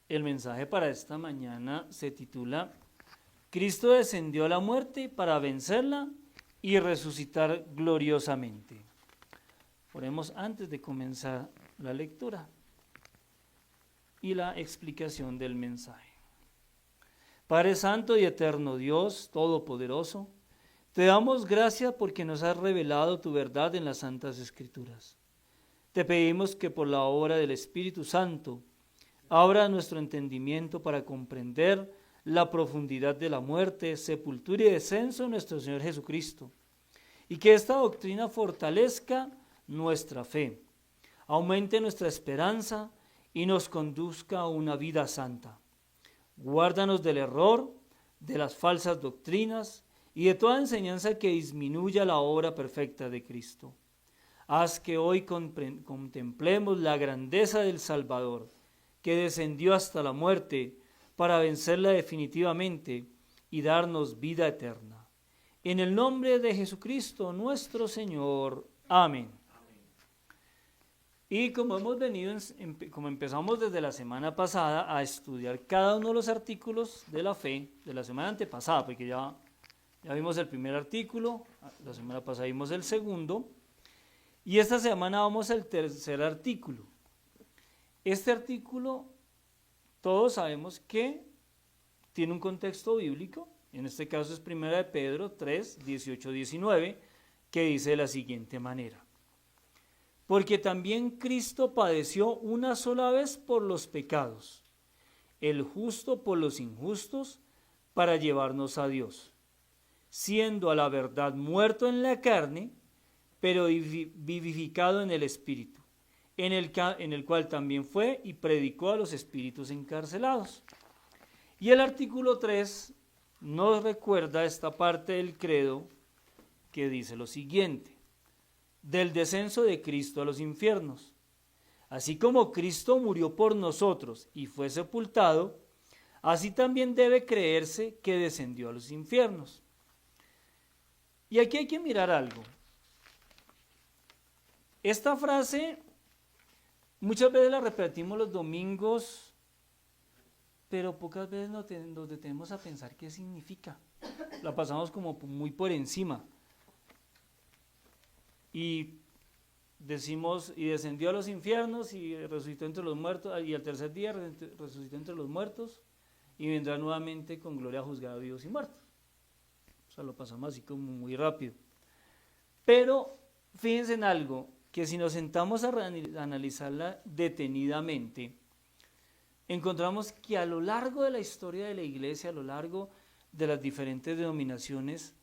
El mensaje para esta mañana se titula Cristo descendió a la muerte para vencerla y resucitar gloriosamente. Oremos antes de comenzar la lectura y la explicación del mensaje. Padre Santo y Eterno Dios Todopoderoso, te damos gracias porque nos has revelado tu verdad en las Santas Escrituras. Te pedimos que por la obra del Espíritu Santo abra nuestro entendimiento para comprender la profundidad de la muerte, sepultura y descenso de nuestro Señor Jesucristo, y que esta doctrina fortalezca nuestra fe, aumente nuestra esperanza y nos conduzca a una vida santa. Guárdanos del error, de las falsas doctrinas y de toda enseñanza que disminuya la obra perfecta de Cristo. Haz que hoy contemplemos la grandeza del Salvador, que descendió hasta la muerte para vencerla definitivamente y darnos vida eterna. En el nombre de Jesucristo nuestro Señor. Amén. Y como hemos venido, como empezamos desde la semana pasada a estudiar cada uno de los artículos de la fe, de la semana antepasada, porque ya vimos el primer artículo, la semana pasada vimos el segundo, y esta semana vamos al tercer artículo. Este artículo, todos sabemos que tiene un contexto bíblico, en este caso es 1 de Pedro 3, 18, 19, que dice de la siguiente manera: porque también Cristo padeció una sola vez por los pecados, el justo por los injustos, para llevarnos a Dios, siendo a la verdad muerto en la carne, pero vivificado en el Espíritu, en el cual también fue y predicó a los espíritus encarcelados. Y el artículo 3 nos recuerda esta parte del credo que dice lo siguiente: del descenso de Cristo a los infiernos. Así como Cristo murió por nosotros y fue sepultado, así también debe creerse que descendió a los infiernos. Y aquí hay que mirar algo. Esta frase muchas veces la repetimos los domingos, pero pocas veces nos detenemos a pensar qué significa. La pasamos como muy por encima. Y decimos, y descendió a los infiernos y resucitó entre los muertos, y al tercer día resucitó entre los muertos y vendrá nuevamente con gloria a juzgar a vivos y muertos. O sea, lo pasamos así como muy rápido. Pero fíjense en algo, que si nos sentamos a analizarla detenidamente, encontramos que a lo largo de la historia de la iglesia, a lo largo de las diferentes denominaciones,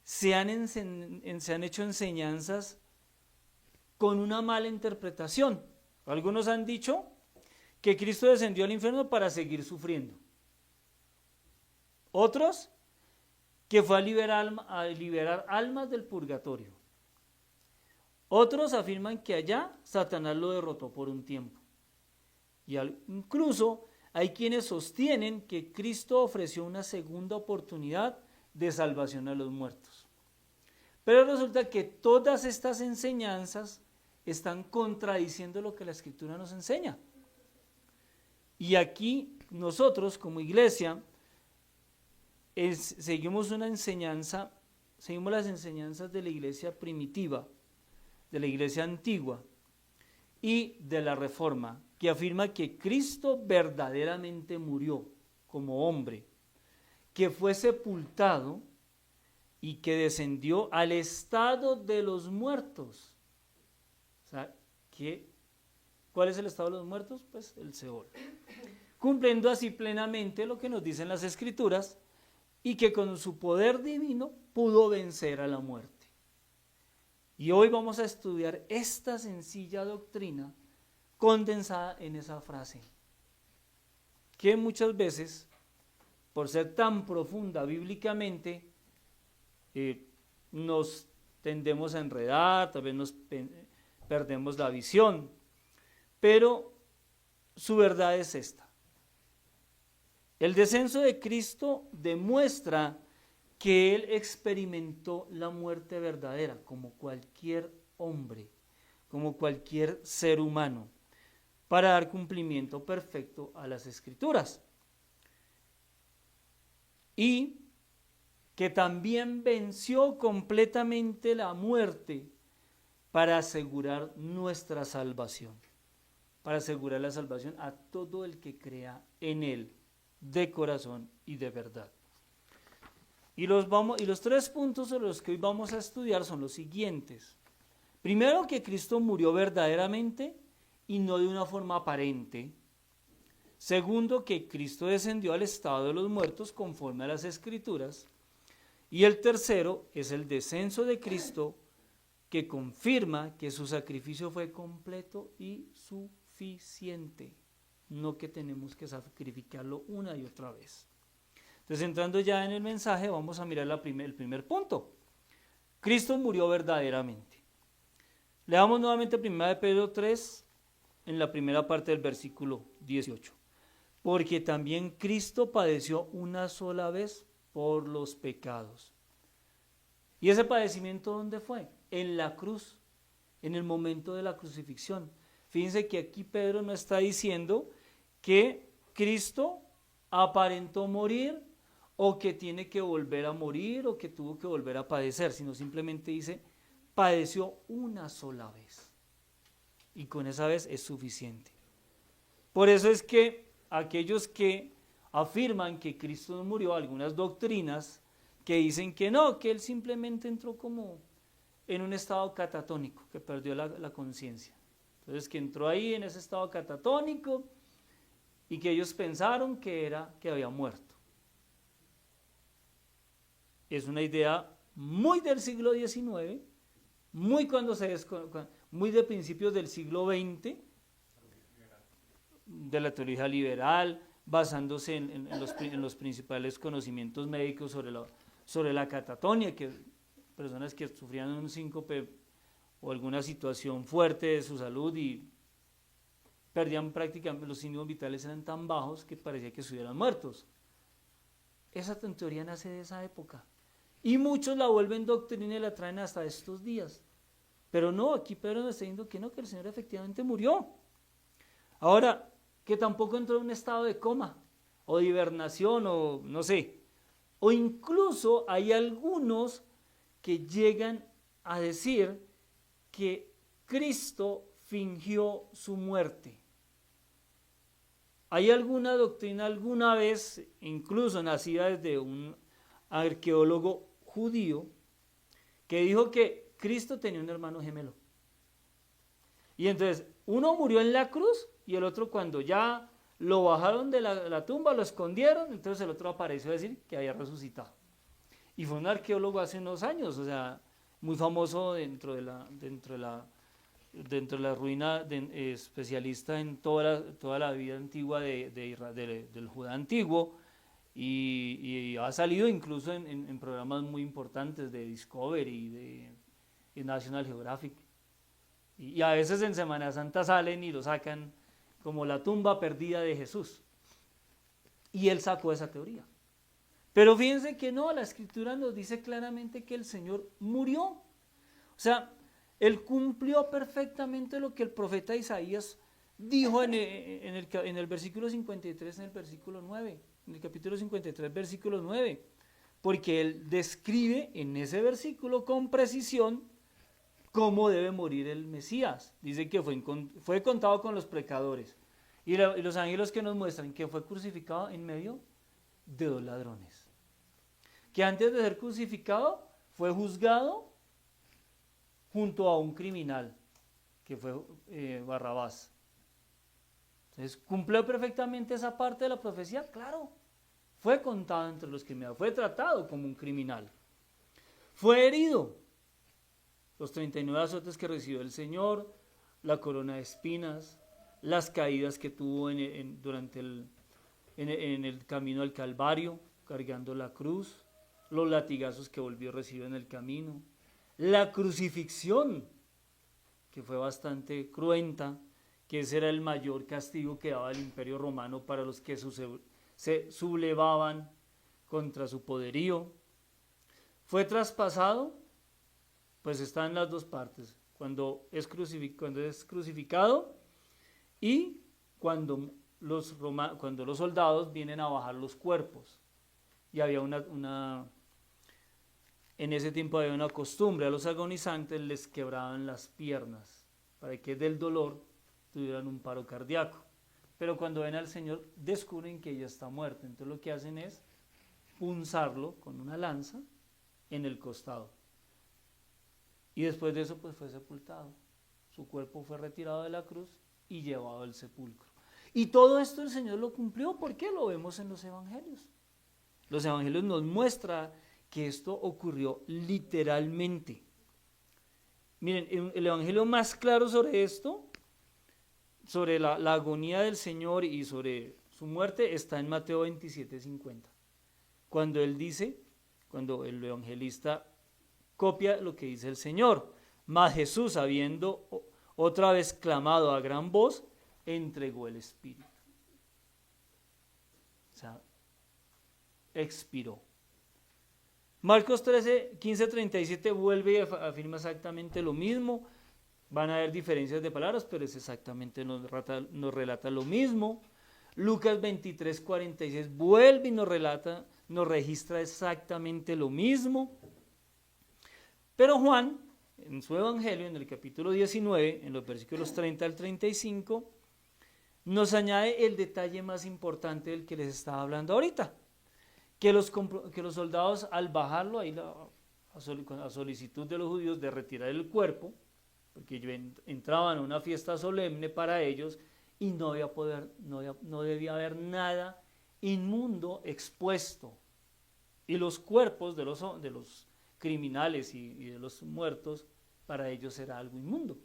se han hecho enseñanzas con una mala interpretación. Algunos han dicho que Cristo descendió al infierno para seguir sufriendo. Otros, que fue a liberar almas del purgatorio. Otros afirman que allá Satanás lo derrotó por un tiempo. Y incluso hay quienes sostienen que Cristo ofreció una segunda oportunidad de salvación a los muertos. Pero resulta que todas estas enseñanzas están contradiciendo lo que la Escritura nos enseña. Y aquí nosotros como iglesia seguimos las enseñanzas de la iglesia primitiva, de la iglesia antigua y de la Reforma, que afirma que Cristo verdaderamente murió como hombre, que fue sepultado y que descendió al estado de los muertos. O sea, ¿cuál es el estado de los muertos? Pues el Seol. Cumpliendo así plenamente lo que nos dicen las Escrituras, y que con su poder divino pudo vencer a la muerte. Y hoy vamos a estudiar esta sencilla doctrina condensada en esa frase, que muchas veces, por ser tan profunda bíblicamente, nos tendemos a enredar, tal vez nos perdemos la visión, pero su verdad es esta. El descenso de Cristo demuestra que Él experimentó la muerte verdadera, como cualquier hombre, como cualquier ser humano. para dar cumplimiento perfecto a las Escrituras. Y que también venció completamente la muerte para asegurar nuestra salvación, para asegurar la salvación a todo el que crea en Él, de corazón y de verdad. Y los 3 puntos sobre los que hoy vamos a estudiar son los siguientes. Primero, que Cristo murió verdaderamente y no de una forma aparente. Segundo, que Cristo descendió al estado de los muertos conforme a las Escrituras. Y el tercero es el descenso de Cristo, que confirma que su sacrificio fue completo y suficiente, no que tenemos que sacrificarlo una y otra vez. Entonces, entrando ya en el mensaje, vamos a mirar el primer punto. Cristo murió verdaderamente. Leamos nuevamente 1 Pedro 3, en la primera parte del versículo 18. Porque también Cristo padeció una sola vez por los pecados. ¿Y ese padecimiento dónde fue? En la cruz, en el momento de la crucifixión. Fíjense que aquí Pedro no está diciendo que Cristo aparentó morir o que tiene que volver a morir o que tuvo que volver a padecer, sino simplemente dice, padeció una sola vez. Y con esa vez es suficiente. Por eso es que aquellos que afirman que Cristo no murió, algunas doctrinas que dicen que no, que Él simplemente entró como en un estado catatónico, que perdió la conciencia. Entonces que entró ahí en ese estado catatónico y que ellos pensaron que había muerto. Es una idea muy del siglo XIX, muy de principios del siglo XX, de la teoría liberal, basándose en los principales conocimientos médicos sobre la catatonia, que personas que sufrían un síncope o alguna situación fuerte de su salud y perdían prácticamente, los signos vitales eran tan bajos que parecía que estuvieran muertos. Esa teoría nace de esa época. Y muchos la vuelven doctrina y la traen hasta estos días. Pero no, aquí Pedro nos está diciendo que no, que el Señor efectivamente murió. Ahora, que tampoco entró en un estado de coma, o de hibernación, o no sé. O incluso hay algunos que llegan a decir que Cristo fingió su muerte. Hay alguna doctrina alguna vez, incluso nacida desde un arqueólogo judío, que dijo que Cristo tenía un hermano gemelo. Y entonces, uno murió en la cruz y el otro cuando ya lo bajaron de la tumba, lo escondieron, entonces el otro apareció a decir que había resucitado. Y fue un arqueólogo hace unos años, o sea, muy famoso dentro de la ruina, especialista en toda la vida antigua del Judá antiguo, y ha salido incluso en programas muy importantes de Discovery y National Geographic. Y a veces en Semana Santa salen y lo sacan como la tumba perdida de Jesús. Y él sacó esa teoría. Pero fíjense que no, la Escritura nos dice claramente que el Señor murió. O sea, Él cumplió perfectamente lo que el profeta Isaías dijo en el versículo 53, en el versículo 9, en el capítulo 53, versículo 9, porque Él describe en ese versículo con precisión cómo debe morir el Mesías. Dice que fue contado con los pecadores. Y los ángeles que nos muestran que fue crucificado en medio de 2 ladrones. Que antes de ser crucificado fue juzgado junto a un criminal, que fue Barrabás. Entonces, ¿cumplió perfectamente esa parte de la profecía? Claro. Fue contado entre los criminales, fue tratado como un criminal. Fue herido. Los 39 azotes que recibió el Señor, la corona de espinas, las caídas que tuvo durante el camino al Calvario, cargando la cruz, los latigazos que volvió a recibir en el camino, la crucifixión, que fue bastante cruenta, que ese era el mayor castigo que daba el Imperio Romano para los que se sublevaban contra su poderío. Fue traspasado, pues está en las dos partes, cuando es crucificado y cuando cuando los soldados vienen a bajar los cuerpos. Y había en ese tiempo había una costumbre, a los agonizantes les quebraban las piernas para que del dolor tuvieran un paro cardíaco. Pero cuando ven al Señor descubren que ella está muerta, entonces lo que hacen es punzarlo con una lanza en el costado. Y después de eso pues fue sepultado. Su cuerpo fue retirado de la cruz y llevado al sepulcro. Y todo esto el Señor lo cumplió, porque lo vemos en los evangelios. Los evangelios nos muestran que esto ocurrió literalmente. Miren, el evangelio más claro sobre esto, sobre la agonía del Señor y sobre su muerte, está en Mateo 27:50. Cuando él dice, cuando el evangelista copia lo que dice el Señor, mas Jesús, habiendo otra vez clamado a gran voz, entregó el espíritu. O sea, expiró. Marcos 15:37 vuelve y afirma exactamente lo mismo. Van a haber diferencias de palabras, pero es exactamente, nos relata lo mismo. Lucas 23:46 vuelve y nos registra exactamente lo mismo. Pero Juan, en su evangelio, en el capítulo 19, en los versículos 30 al 35, nos añade el detalle más importante del que les estaba hablando ahorita. Que los soldados, al bajarlo ahí a solicitud de los judíos de retirar el cuerpo, porque entraban a una fiesta solemne para ellos y no debía haber nada inmundo expuesto. Y los cuerpos de los criminales y de los muertos, para ellos era algo inmundo.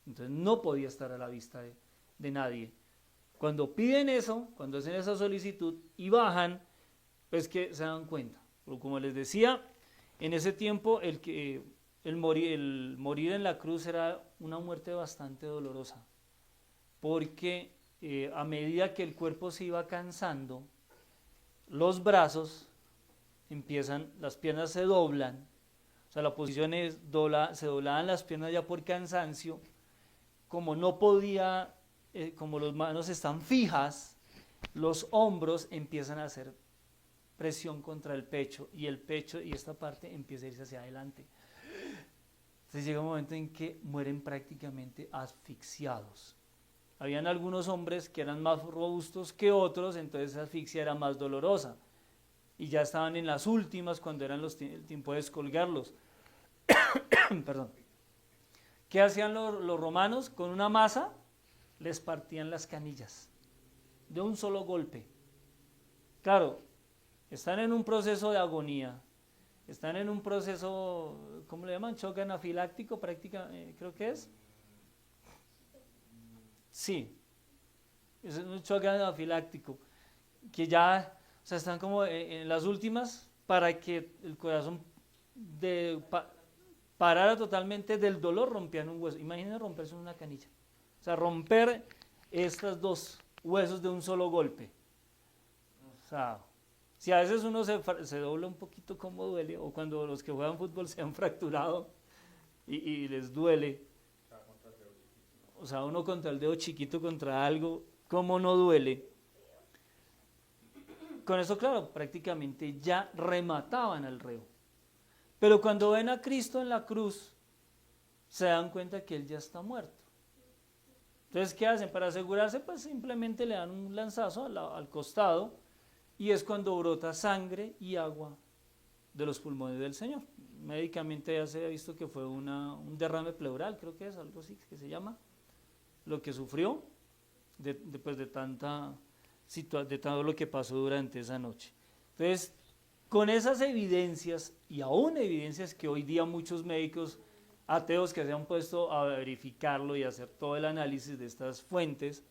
Entonces no podía estar a la vista de nadie. Cuando piden eso, cuando hacen esa solicitud y bajan, pues que se dan cuenta. Pero como les decía, en ese tiempo el morir en la cruz era una muerte bastante dolorosa, porque a medida que el cuerpo se iba cansando, los brazos las piernas se doblan, o sea, la posición se doblaban las piernas ya por cansancio, como no podía, como las manos están fijas, los hombros empiezan a hacer presión contra el pecho y esta parte empieza a irse hacia adelante. Entonces llega un momento en que mueren prácticamente asfixiados. Habían algunos hombres que eran más robustos que otros, entonces esa asfixia era más dolorosa. Y ya estaban en las últimas cuando eran el tiempo de descolgarlos. Perdón. ¿Qué hacían los romanos? Con una masa les partían las canillas de un solo golpe. Claro, están en un proceso de agonía, están en un proceso, ¿cómo le llaman? Choque anafiláctico, creo que es. Sí, es un choque anafiláctico, que ya, o sea, están como en las últimas para que el corazón parara totalmente del dolor, rompían un hueso. Imaginen romperse una canilla, o sea, romper estos dos huesos de un solo golpe. O sea, si a veces uno se dobla un poquito, como duele, o cuando los que juegan fútbol se han fracturado y les duele, o sea, uno contra el dedo chiquito, contra algo, ¿cómo no duele? Con eso, claro, prácticamente ya remataban al reo. Pero cuando ven a Cristo en la cruz, se dan cuenta que Él ya está muerto. Entonces, ¿qué hacen? Para asegurarse, pues simplemente le dan un lanzazo al costado, y es cuando brota sangre y agua de los pulmones del Señor. Médicamente ya se ha visto que fue un derrame pleural, creo que es algo así que se llama, lo que sufrió de todo lo que pasó durante esa noche. Entonces, con esas evidencias, y aún evidencias que hoy día muchos médicos ateos que se han puesto a verificarlo y a hacer todo el análisis de estas fuentes,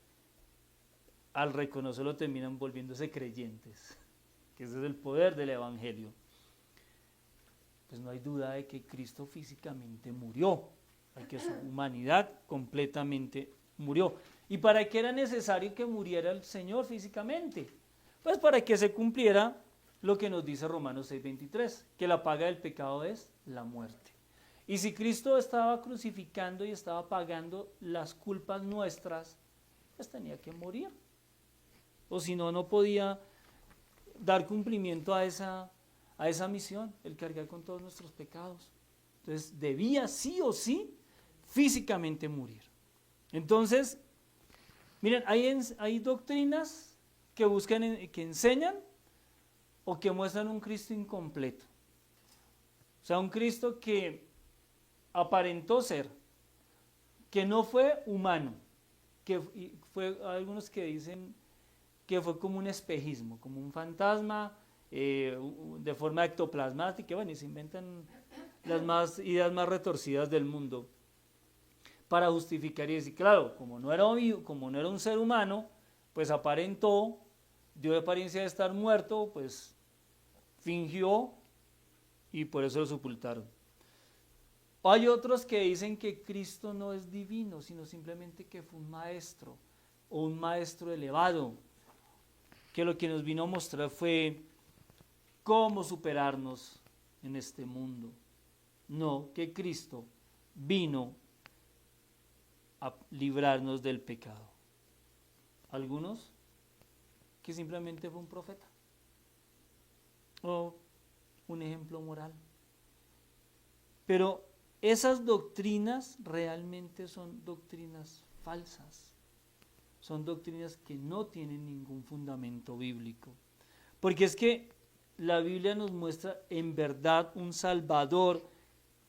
al reconocerlo terminan volviéndose creyentes, que ese es el poder del evangelio. Pues no hay duda de que Cristo físicamente murió, de que su humanidad completamente murió. ¿Y para qué era necesario que muriera el Señor físicamente? Pues para que se cumpliera lo que nos dice Romanos 6:23, que la paga del pecado es la muerte. Y si Cristo estaba crucificando y estaba pagando las culpas nuestras, pues tenía que morir. O si no, no podía dar cumplimiento a esa misión, el cargar con todos nuestros pecados. Entonces debía sí o sí físicamente morir. Entonces, miren, hay doctrinas que buscan, que enseñan o que muestran un Cristo incompleto. O sea, un Cristo que aparentó ser, que no fue humano, que fue, algunos que dicen que fue como un espejismo, como un fantasma de forma ectoplasmática, bueno, y se inventan las ideas más retorcidas del mundo para justificar y decir, claro, como no era un ser humano, pues aparentó, dio apariencia de estar muerto, pues fingió y por eso lo sepultaron. Hay otros que dicen que Cristo no es divino, sino simplemente que fue un maestro o un maestro elevado, que lo que nos vino a mostrar fue cómo superarnos en este mundo. No, que Cristo vino a librarnos del pecado. Algunos que simplemente fue un profeta o un ejemplo moral. Pero esas doctrinas realmente son doctrinas falsas. Son doctrinas que no tienen ningún fundamento bíblico. Porque es que la Biblia nos muestra en verdad un Salvador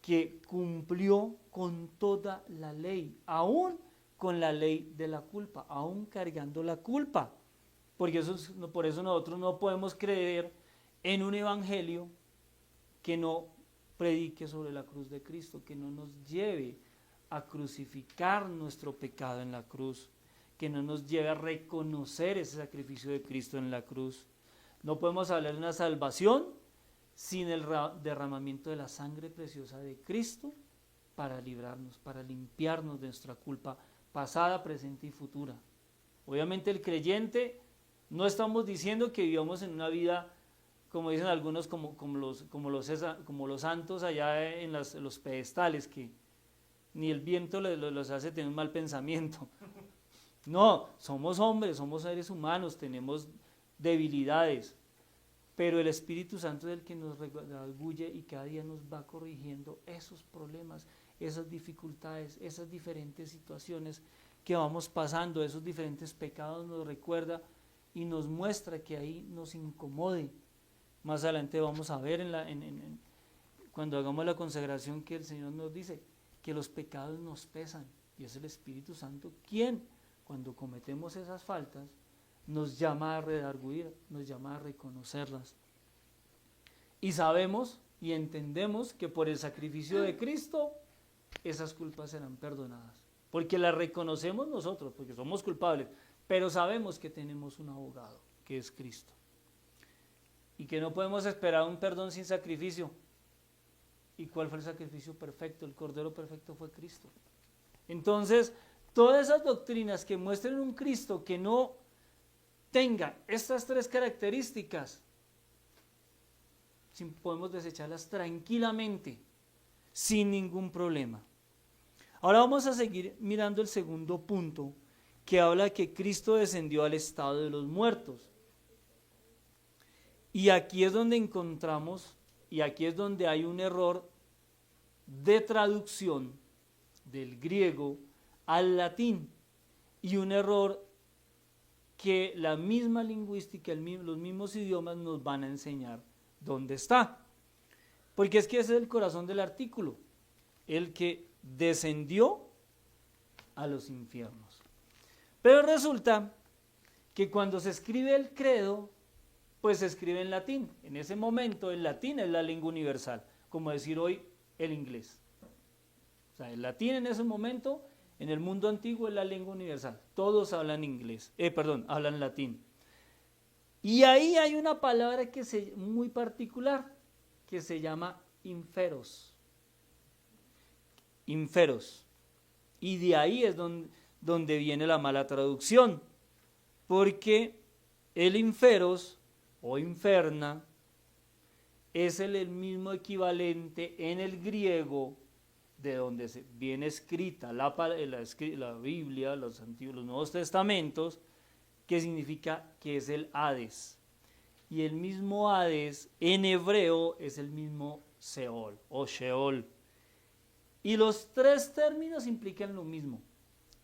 que cumplió con toda la ley, aún con la ley de la culpa, aún cargando la culpa. Porque por eso nosotros no podemos creer en un evangelio que no predique sobre la cruz de Cristo, que no nos lleve a crucificar nuestro pecado en la cruz, que no nos lleve a reconocer ese sacrificio de Cristo en la cruz. No podemos hablar de una salvación sin el derramamiento de la sangre preciosa de Cristo para librarnos, para limpiarnos de nuestra culpa pasada, presente y futura. Obviamente el creyente, no estamos diciendo que vivamos en una vida, como dicen algunos, como los santos allá en los pedestales, que ni el viento los hace tener un mal pensamiento. No, somos hombres, somos seres humanos, tenemos debilidades, pero el Espíritu Santo es el que nos redarguye y cada día nos va corrigiendo esos problemas, esas dificultades, esas diferentes situaciones que vamos pasando, esos diferentes pecados nos recuerda y nos muestra que ahí nos incomode. Más adelante vamos a ver cuando hagamos la consagración que el Señor nos dice que los pecados nos pesan y es el Espíritu Santo quien, cuando cometemos esas faltas, nos llama a redarguir, nos llama a reconocerlas. Y sabemos y entendemos que por el sacrificio de Cristo esas culpas serán perdonadas. Porque las reconocemos nosotros, porque somos culpables, pero sabemos que tenemos un abogado, que es Cristo. Y que no podemos esperar un perdón sin sacrificio. ¿Y cuál fue el sacrificio perfecto? El Cordero perfecto fue Cristo. Entonces, todas esas doctrinas que muestren un Cristo que no tenga estas tres características, podemos desecharlas tranquilamente, sin ningún problema. Ahora vamos a seguir mirando el segundo punto, que habla de que Cristo descendió al estado de los muertos. Y aquí es donde encontramos, y aquí es donde hay un error de traducción del griego al latín, y un error que la misma lingüística, los mismos idiomas nos van a enseñar dónde está. Porque es que ese es el corazón del artículo, el que descendió a los infiernos. Pero resulta que cuando se escribe el credo, pues se escribe en latín. En ese momento el latín es la lengua universal, como decir hoy el inglés. O sea, el latín en ese momento, en el mundo antiguo, es la lengua universal. Todos hablan hablan latín. Y ahí hay una palabra muy particular, que se llama inferos. Inferos. Y de ahí es donde viene la mala traducción, porque el inferos o inferna es el mismo equivalente en el griego de donde viene escrita la Biblia, los Nuevos Testamentos, que significa que es el Hades. Y el mismo Hades en hebreo es el mismo Seol o Sheol. Y los tres términos implican lo mismo: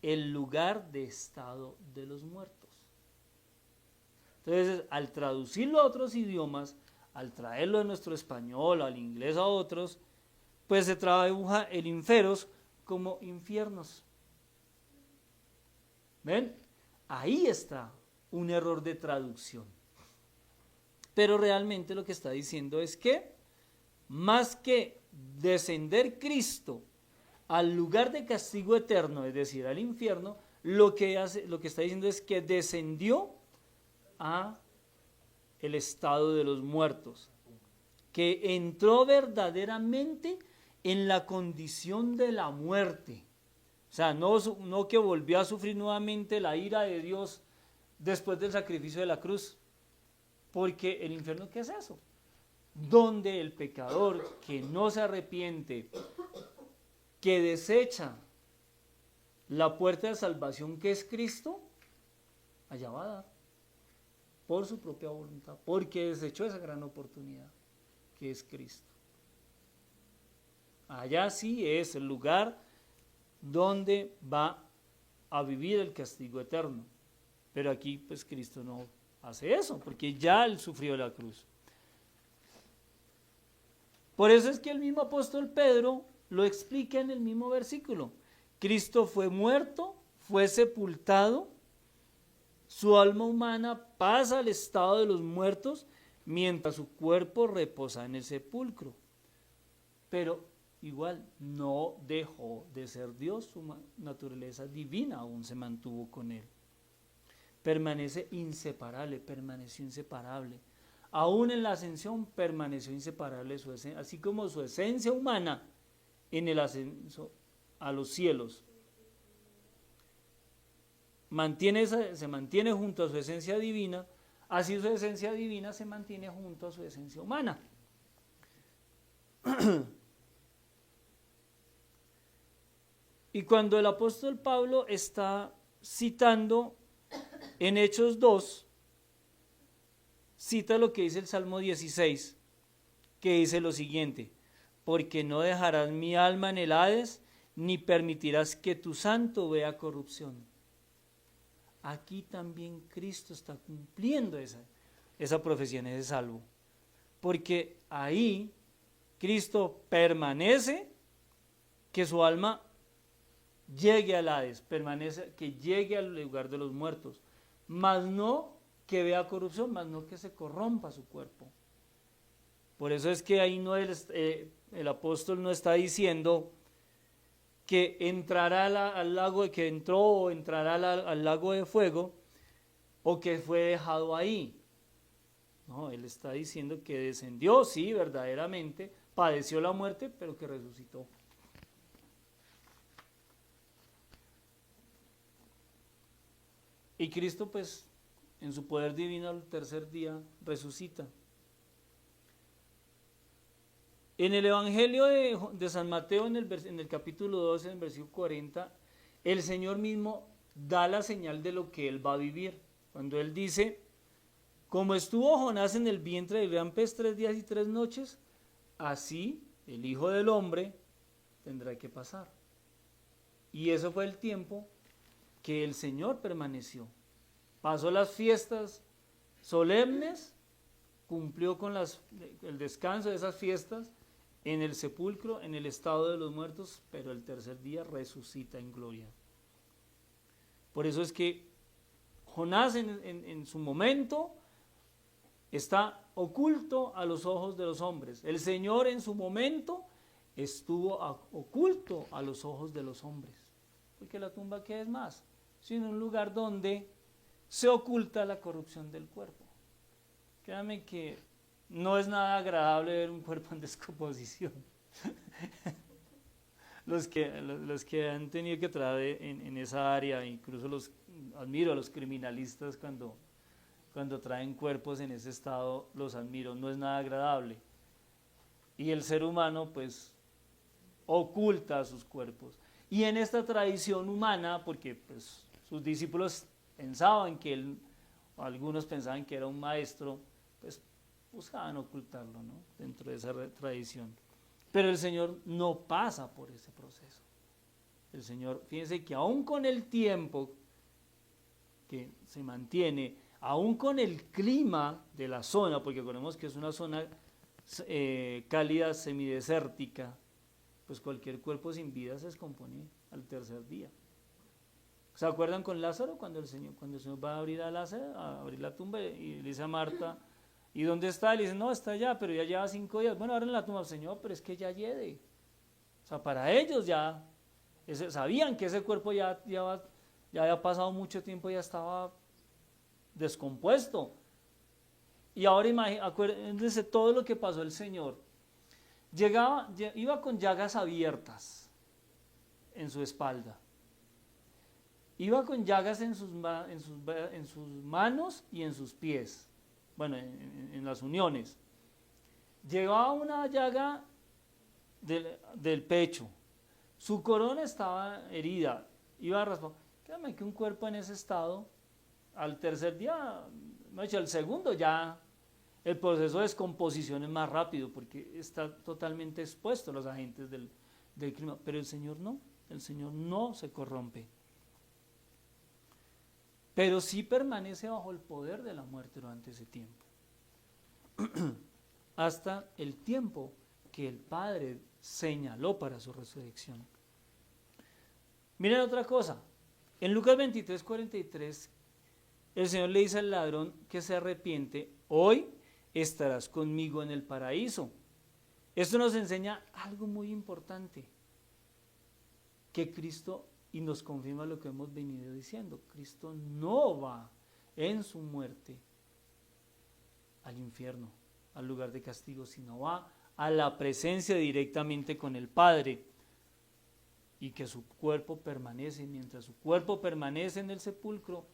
el lugar de estado de los muertos. Entonces, al traducirlo a otros idiomas, al traerlo de nuestro español, al inglés a otros, pues se traduja el inferos como infiernos. ¿Ven? Ahí está un error de traducción. Pero realmente lo que está diciendo es que, más que descender Cristo al lugar de castigo eterno, es decir, al infierno, lo que está diciendo es que descendió a el estado de los muertos, que entró verdaderamente en la condición de la muerte. O sea, no que volvió a sufrir nuevamente la ira de Dios después del sacrificio de la cruz, porque el infierno, ¿qué es eso? Donde el pecador que no se arrepiente, que desecha la puerta de salvación que es Cristo, allá va a dar por su propia voluntad, porque desechó esa gran oportunidad que es Cristo. Allá sí es el lugar donde va a vivir el castigo eterno, pero aquí pues Cristo no hace eso, porque ya él sufrió la cruz. Por eso es que el mismo apóstol Pedro lo explica en el mismo versículo. Cristo fue muerto, fue sepultado, su alma humana pasa al estado de los muertos mientras su cuerpo reposa en el sepulcro. Pero igual no dejó de ser Dios, su naturaleza divina aún se mantuvo con él. Permanece inseparable, permaneció inseparable. Aún en la ascensión permaneció inseparable su esencia, así como su esencia humana en el ascenso a los cielos. Se mantiene junto a su esencia divina, así su esencia divina se mantiene junto a su esencia humana. Y cuando el apóstol Pablo está citando en Hechos 2, cita lo que dice el Salmo 16, que dice lo siguiente: porque no dejarás mi alma en el Hades, ni permitirás que tu santo vea corrupción. Aquí también Cristo está cumpliendo esa profecía en ese salvo, porque ahí Cristo permanece, que su alma llegue al Hades, permanece, que llegue al lugar de los muertos, mas no que vea corrupción, mas no que se corrompa su cuerpo. Por eso es que ahí no el apóstol no está diciendo que entrará al lago, que entró o entrará al lago de fuego, o que fue dejado ahí. No, él está diciendo que descendió, sí, verdaderamente, padeció la muerte, pero que resucitó. Y Cristo, pues, en su poder divino, al tercer día resucita. En el Evangelio de San Mateo, en el capítulo 12, en el versículo 40, el Señor mismo da la señal de lo que Él va a vivir. Cuando Él dice: como estuvo Jonás en el vientre del gran pez 3 días y 3 noches, así el Hijo del Hombre tendrá que pasar. Y eso fue el tiempo que el Señor permaneció. Pasó las fiestas solemnes, cumplió con el descanso de esas fiestas en el sepulcro, en el estado de los muertos, pero el tercer día resucita en gloria. Por eso es que Jonás en su momento está oculto a los ojos de los hombres. El Señor en su momento estuvo oculto a los ojos de los hombres. Porque la tumba, ¿qué es más? Sino un lugar donde se oculta la corrupción del cuerpo. Créanme que no es nada agradable ver un cuerpo en descomposición. Los que han tenido que trabajar en esa área, incluso admiro a los criminalistas cuando traen cuerpos en ese estado, los admiro, no es nada agradable. Y el ser humano, pues, oculta sus cuerpos. Y en esta tradición humana, porque pues, sus discípulos pensaban que él, o algunos pensaban que era un maestro, pues buscaban ocultarlo, ¿no? Dentro de esa tradición. Pero el Señor no pasa por ese proceso. El Señor, fíjense que aún con el tiempo que se mantiene, aún con el clima de la zona, porque recordemos que es una zona cálida, semidesértica, pues cualquier cuerpo sin vida se descompone al tercer día. ¿Se acuerdan con Lázaro cuando el Señor va a abrir a Lázaro, a abrir la tumba y le dice a Marta, ¿y dónde está? Le dice, no, está allá, pero ya lleva 5 días. Bueno, abren la tumba, Señor, pero es que ya lleve. O sea, para ellos ya, sabían que ese cuerpo ya había pasado mucho tiempo, ya estaba descompuesto. Y ahora acuérdense todo lo que pasó el Señor. Iba con llagas abiertas en su espalda. Iba con llagas en sus manos y en sus pies. Bueno, en las uniones. Llevaba una llaga del pecho. Su corona estaba herida. Iba raspado. Créanme que un cuerpo en ese estado, al tercer día, al segundo ya, el proceso de descomposición es más rápido porque está totalmente expuesto a los agentes del clima. Pero el Señor no se corrompe. Pero sí permanece bajo el poder de la muerte durante ese tiempo. Hasta el tiempo que el Padre señaló para su resurrección. Miren otra cosa. En Lucas 23:43, el Señor le dice al ladrón que se arrepiente, hoy estarás conmigo en el paraíso. Esto nos enseña algo muy importante, que Cristo, y nos confirma lo que hemos venido diciendo, Cristo no va en su muerte al infierno, al lugar de castigo, sino va a la presencia directamente con el Padre, y que su cuerpo permanece, mientras su cuerpo permanece en el sepulcro,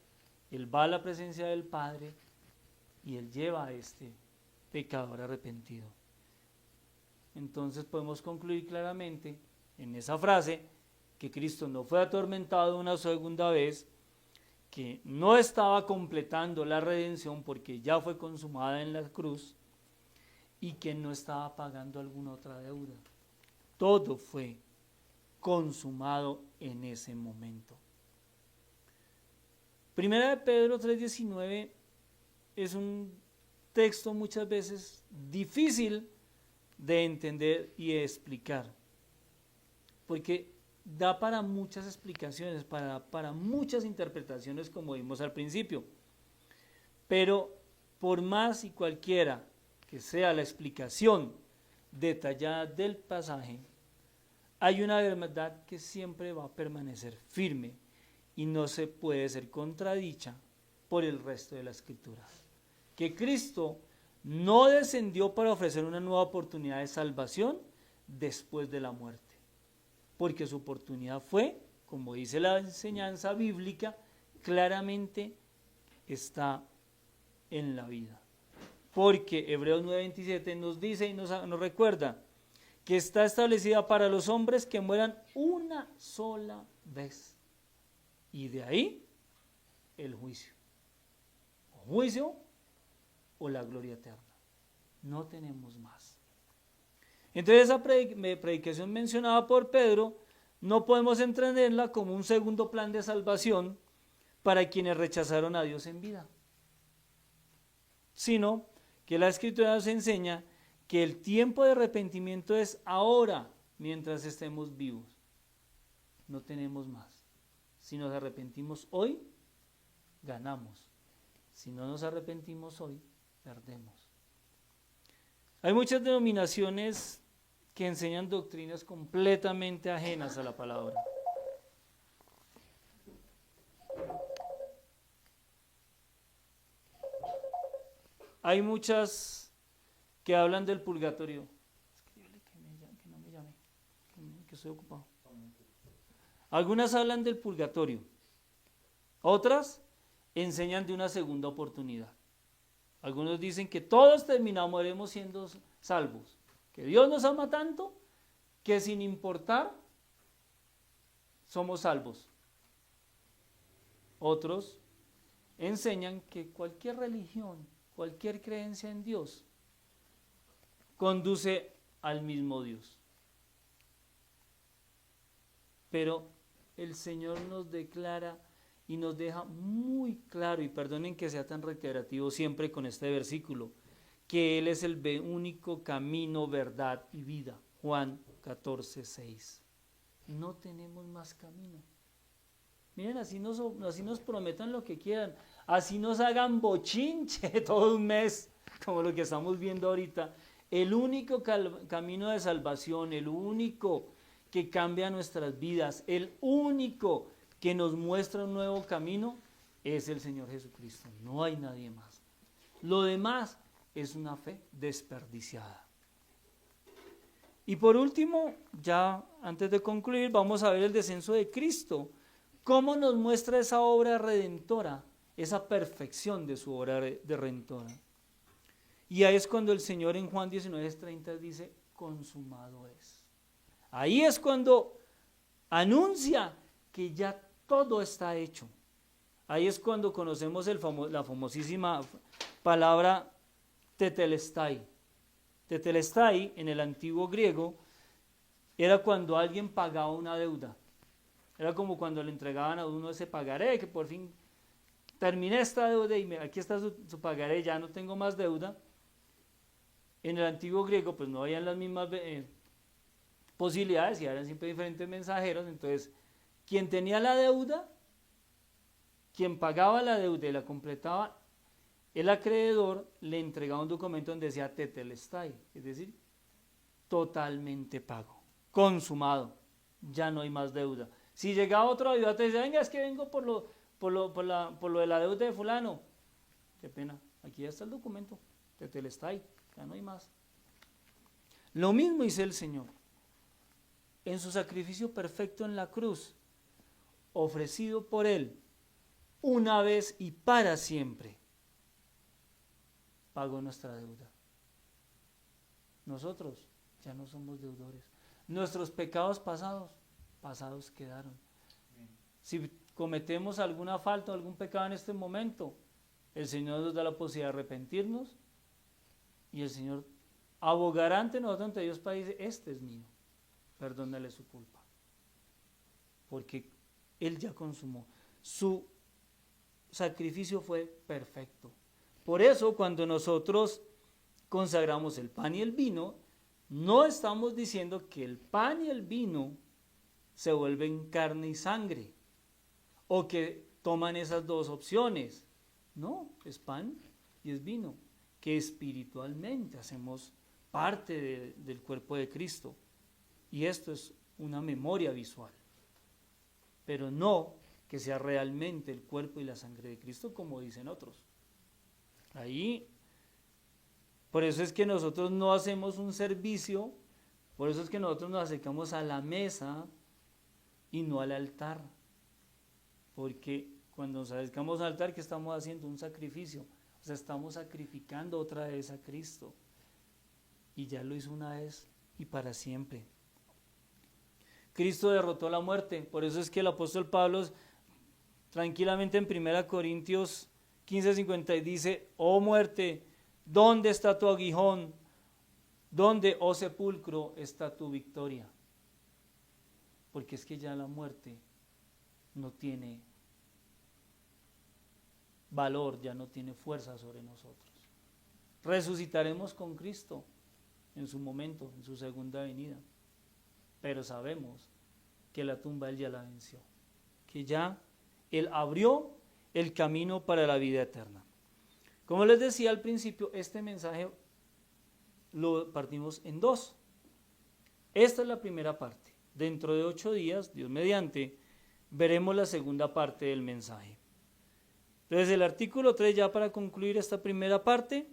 Él va a la presencia del Padre y Él lleva a este pecador arrepentido. Entonces podemos concluir claramente en esa frase que Cristo no fue atormentado una segunda vez, que no estaba completando la redención porque ya fue consumada en la cruz y que no estaba pagando alguna otra deuda. Todo fue consumado en ese momento. Primera de Pedro 3:19 es un texto muchas veces difícil de entender y de explicar, porque da para muchas explicaciones, para muchas interpretaciones, como vimos al principio. Pero por más y cualquiera que sea la explicación detallada del pasaje, hay una verdad que siempre va a permanecer firme y no se puede ser contradicha por el resto de la Escritura. Que Cristo no descendió para ofrecer una nueva oportunidad de salvación después de la muerte, porque su oportunidad fue, como dice la enseñanza bíblica, claramente está en la vida. Porque Hebreos 9:27 nos dice y nos recuerda que está establecida para los hombres que mueran una sola vez. Y de ahí el juicio. O juicio o la gloria eterna. No tenemos más. Entonces esa predicación mencionada por Pedro no podemos entenderla como un segundo plan de salvación para quienes rechazaron a Dios en vida, sino que la Escritura nos enseña que el tiempo de arrepentimiento es ahora, mientras estemos vivos. No tenemos más. Si nos arrepentimos hoy, ganamos. Si no nos arrepentimos hoy, perdemos. Hay muchas denominaciones que enseñan doctrinas completamente ajenas a la palabra. Hay muchas que hablan del purgatorio. Escríbele que no me llame, que estoy ocupado. Algunas hablan del purgatorio. Otras enseñan de una segunda oportunidad. Algunos dicen que todos moriremos siendo salvos, que Dios nos ama tanto que sin importar somos salvos. Otros enseñan que cualquier religión, cualquier creencia en Dios, conduce al mismo Dios. Pero el Señor nos declara y nos deja muy claro, y perdonen que sea tan reiterativo siempre con este versículo, que Él es el único camino, verdad y vida. Juan 14:6. No tenemos más camino. Miren, así nos prometan lo que quieran, así nos hagan bochinche todo un mes, como lo que estamos viendo ahorita. El único camino de salvación, el único que cambia nuestras vidas, el único que nos muestra un nuevo camino, es el Señor Jesucristo. No hay nadie más. Lo demás es una fe desperdiciada. Y por último, ya antes de concluir, vamos a ver el descenso de Cristo. ¿Cómo nos muestra esa obra redentora, esa perfección de su obra redentora? Y ahí es cuando el Señor en Juan 19:30 dice, consumado es. Ahí es cuando anuncia que ya todo está hecho. Ahí es cuando conocemos la famosísima palabra tetelestai. Tetelestai en el antiguo griego era cuando alguien pagaba una deuda. Era como cuando le entregaban a uno ese pagaré, que por fin terminé esta deuda y aquí está su pagaré, ya no tengo más deuda. En el antiguo griego pues no habían las mismas posibilidades y eran siempre diferentes mensajeros, entonces quien tenía la deuda, quien pagaba la deuda y la completaba, el acreedor le entregaba un documento donde decía tetelestai, es decir, totalmente pago, consumado, ya no hay más deuda. Si llegaba otro ayudante y decía, venga, es que vengo por lo de la deuda de fulano, qué pena, aquí ya está el documento, tetelestai, ya no hay más. Lo mismo hizo el Señor en su sacrificio perfecto en la cruz, ofrecido por Él, una vez y para siempre, pagó nuestra deuda. Nosotros ya no somos deudores. Nuestros pecados pasados quedaron. Si cometemos alguna falta o algún pecado en este momento, el Señor nos da la posibilidad de arrepentirnos y el Señor abogará ante nosotros, ante Dios, para decir, este es mío, perdónale su culpa. Porque Él ya consumó. Su sacrificio fue perfecto. Por eso cuando nosotros consagramos el pan y el vino, no estamos diciendo que el pan y el vino se vuelven carne y sangre, o que toman esas dos opciones. No, es pan y es vino, que espiritualmente hacemos parte del cuerpo de Cristo. Y esto es una memoria visual, pero no que sea realmente el cuerpo y la sangre de Cristo, como dicen otros. Ahí, por eso es que nosotros no hacemos un servicio, por eso es que nosotros nos acercamos a la mesa y no al altar, porque cuando nos acercamos al altar, ¿qué estamos haciendo? Un sacrificio, o sea, estamos sacrificando otra vez a Cristo, y ya lo hizo una vez y para siempre. Cristo derrotó la muerte, por eso es que el apóstol Pablo tranquilamente en 1 Corintios 15:50 dice, oh muerte, ¿dónde está tu aguijón? ¿Dónde, oh sepulcro, está tu victoria? Porque es que ya la muerte no tiene valor, ya no tiene fuerza sobre nosotros. Resucitaremos con Cristo en su momento, en su segunda venida, pero sabemos que la tumba Él ya la venció, que ya Él abrió el camino para la vida eterna. Como les decía al principio, este mensaje lo partimos en dos. Esta es la primera parte. Dentro de 8 días, Dios mediante, veremos la segunda parte del mensaje. Entonces el artículo 3, ya para concluir esta primera parte,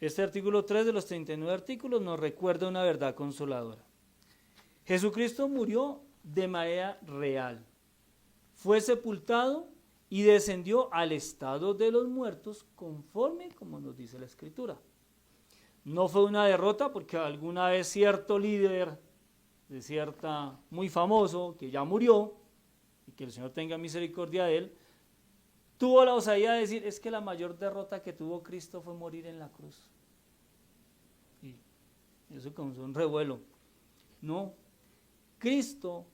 este artículo 3 de los 39 artículos nos recuerda una verdad consoladora. Jesucristo murió de manera real, fue sepultado y descendió al estado de los muertos conforme como nos dice la Escritura. No fue una derrota porque alguna vez cierto líder muy famoso, que ya murió, y que el Señor tenga misericordia de él, tuvo la osadía de decir, es que la mayor derrota que tuvo Cristo fue morir en la cruz. Y eso causó un revuelo. No, Cristo,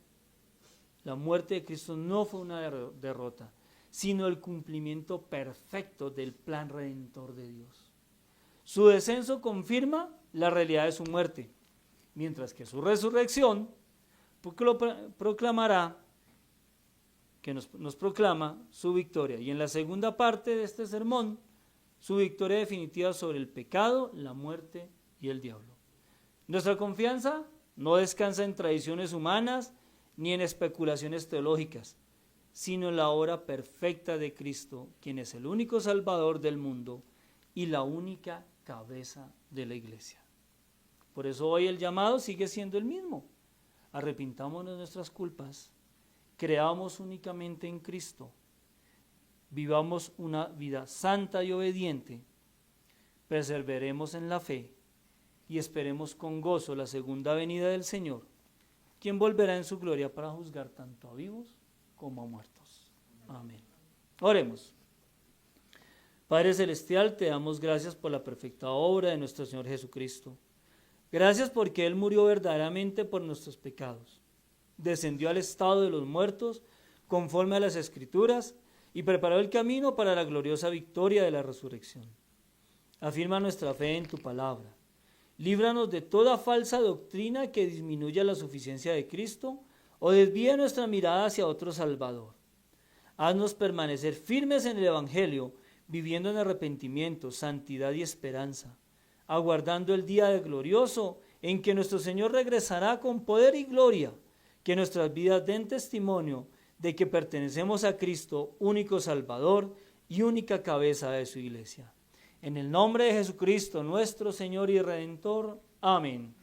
la muerte de Cristo no fue una derrota, sino el cumplimiento perfecto del plan redentor de Dios. Su descenso confirma la realidad de su muerte, mientras que su resurrección proclamará, que nos proclama su victoria. Y en la segunda parte de este sermón, su victoria definitiva sobre el pecado, la muerte y el diablo. Nuestra confianza no descansa en tradiciones humanas ni en especulaciones teológicas, sino en la obra perfecta de Cristo, quien es el único Salvador del mundo y la única cabeza de la iglesia. Por eso hoy el llamado sigue siendo el mismo. Arrepintámonos de nuestras culpas, creamos únicamente en Cristo, vivamos una vida santa y obediente, perseveremos en la fe y esperemos con gozo la segunda venida del Señor, quien volverá en su gloria para juzgar tanto a vivos como a muertos. Amén. Oremos. Padre Celestial, te damos gracias por la perfecta obra de nuestro Señor Jesucristo. Gracias porque Él murió verdaderamente por nuestros pecados. Descendió al estado de los muertos conforme a las Escrituras y preparó el camino para la gloriosa victoria de la resurrección. Afirma nuestra fe en tu palabra. Líbranos de toda falsa doctrina que disminuya la suficiencia de Cristo o desvíe nuestra mirada hacia otro Salvador. Haznos permanecer firmes en el Evangelio, viviendo en arrepentimiento, santidad y esperanza, aguardando el día glorioso en que nuestro Señor regresará con poder y gloria, que nuestras vidas den testimonio de que pertenecemos a Cristo, único Salvador y única cabeza de su iglesia. En el nombre de Jesucristo, nuestro Señor y Redentor. Amén.